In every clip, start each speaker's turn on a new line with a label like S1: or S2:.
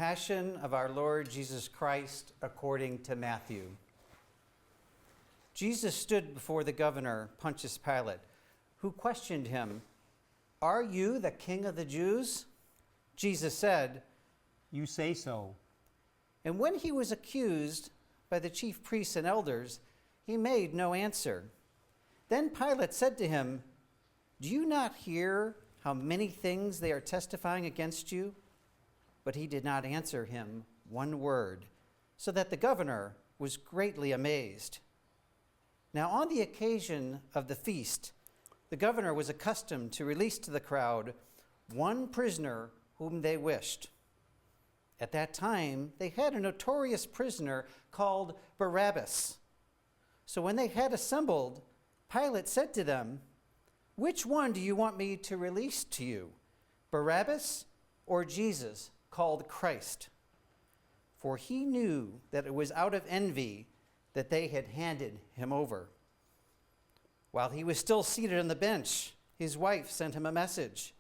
S1: Passion of our Lord Jesus Christ according to Matthew. Jesus stood before the governor, Pontius Pilate, who questioned him, "Are you the king of the Jews?" Jesus said,
S2: "You say so."
S1: And when he was accused by the chief priests and elders, he made no answer. Then Pilate said to him, "Do you not hear how many things they are testifying against you?" But he did not answer him one word, so that the governor was greatly amazed. Now on the occasion of the feast, the governor was accustomed to release to the crowd one prisoner whom they wished. At that time, they had a notorious prisoner called Barabbas. So when they had assembled, Pilate said to them, "Which one do you want me to release to you, Barabbas or Jesus, called Christ?" For he knew that it was out of envy that they had handed him over. While he was still seated on the bench, his wife sent him a message.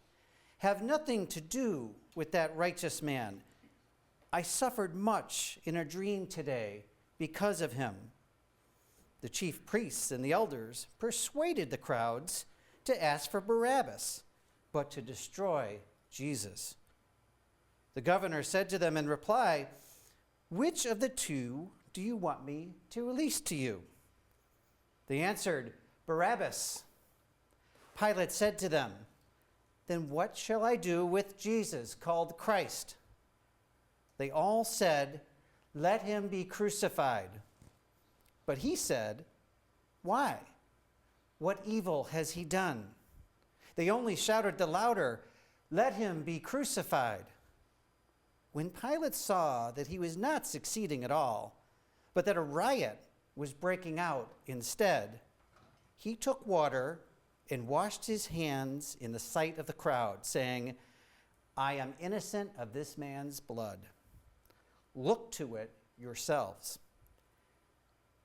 S1: "Have nothing to do with that righteous man. I suffered much in a dream today because of him." The chief priests and the elders persuaded the crowds to ask for Barabbas, but to destroy Jesus. The governor said to them in reply, "Which of the two do you want me to release to you?" They answered, "Barabbas." Pilate said to them, "Then what shall I do with Jesus, called Christ?" They all said, "Let him be crucified." But he said, "Why? What evil has he done?" They only shouted the louder, "Let him be crucified." When Pilate saw that he was not succeeding at all, but that a riot was breaking out instead, he took water and washed his hands in the sight of the crowd, saying, "I am innocent of this man's blood. Look to it yourselves."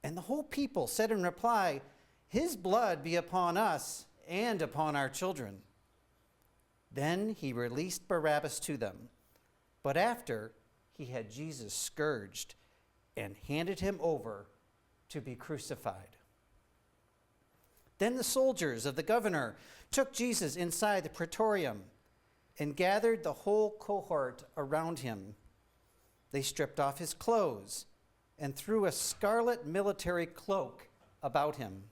S1: And the whole people said in reply, "His blood be upon us and upon our children." Then he released Barabbas to them. But after he had Jesus scourged and handed him over to be crucified. Then the soldiers of the governor took Jesus inside the praetorium and gathered the whole cohort around him. They stripped off his clothes and threw a scarlet military cloak about him.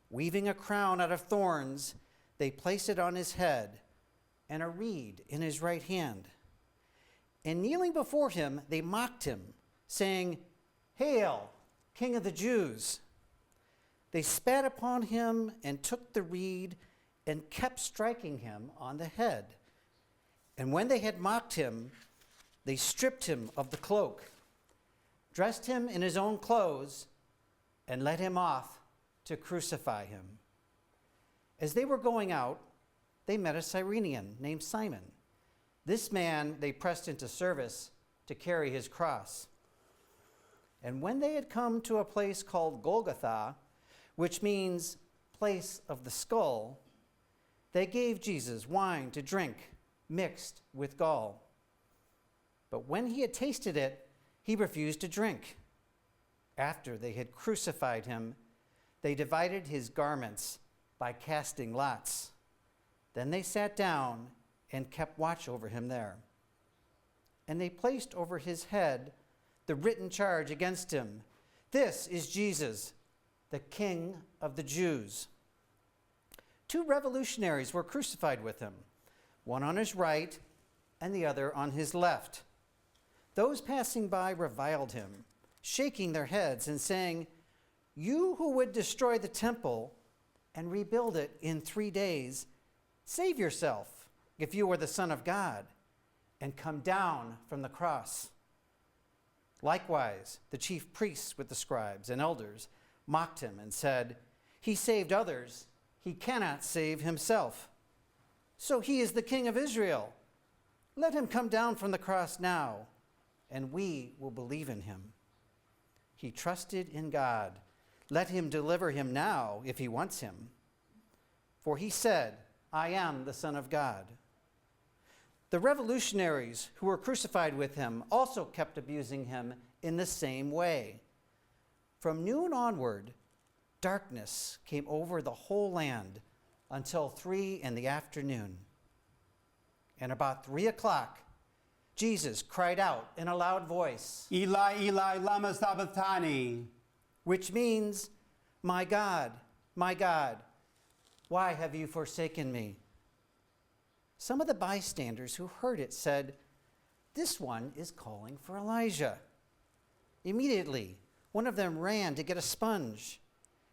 S1: Weaving a crown out of thorns, they placed it on his head and a reed in his right hand. And kneeling before him, they mocked him, saying, "Hail, King of the Jews!" They spat upon him and took the reed and kept striking him on the head. And when they had mocked him, they stripped him of the cloak, dressed him in his own clothes, and led him off to crucify him. As they were going out, they met a Cyrenian named Simon. This man they pressed into service to carry his cross. And when they had come to a place called Golgotha, which means place of the skull, they gave Jesus wine to drink mixed with gall. But when he had tasted it, he refused to drink. After they had crucified him, they divided his garments by casting lots. Then they sat down and kept watch over him there. And they placed over his head the written charge against him, "This is Jesus, the King of the Jews." 2 revolutionaries were crucified with him, one on his right and the other on his left. Those passing by reviled him, shaking their heads and saying, "You who would destroy the temple and rebuild it in 3 days, save yourself if you are the Son of God, and come down from the cross." Likewise, the chief priests with the scribes and elders mocked him and said, "He saved others, he cannot save himself. So he is the King of Israel. Let him come down from the cross now, and we will believe in him. He trusted in God. Let him deliver him now if he wants him. For he said, 'I am the Son of God.'" The revolutionaries who were crucified with him also kept abusing him in the same way. From noon onward, darkness came over the whole land until 3 p.m. And about 3 o'clock, Jesus cried out in a loud voice,
S2: Eli, Eli, lama sabachthani.
S1: which means, my God, why have you forsaken me? Some of the bystanders who heard it said, this one is calling for Elijah. Immediately, one of them ran to get a sponge.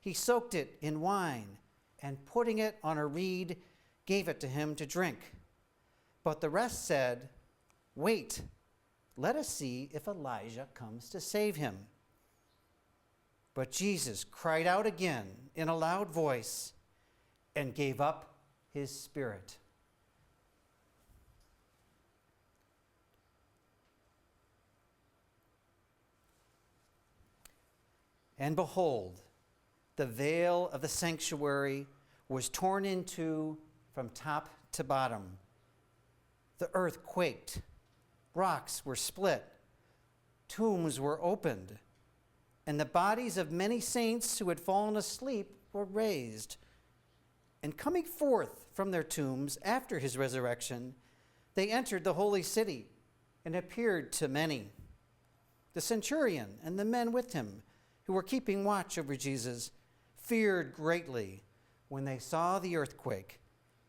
S1: He soaked it in wine and, putting it on a reed, gave it to him to drink. But the rest said, wait, let us see if Elijah comes to save him. But Jesus cried out again in a loud voice and gave up his spirit. And behold, the veil of the sanctuary was torn in two from top to bottom. The earth quaked, rocks were split, tombs were opened, and the bodies of many saints who had fallen asleep were raised. And coming forth from their tombs after his resurrection, they entered the holy city and appeared to many. The centurion and the men with him, who were keeping watch over Jesus, feared greatly when they saw the earthquake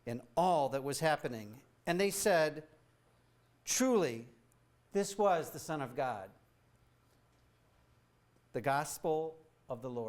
S1: and all that was happening. And they said, truly, this was the Son of God. The Gospel of the Lord.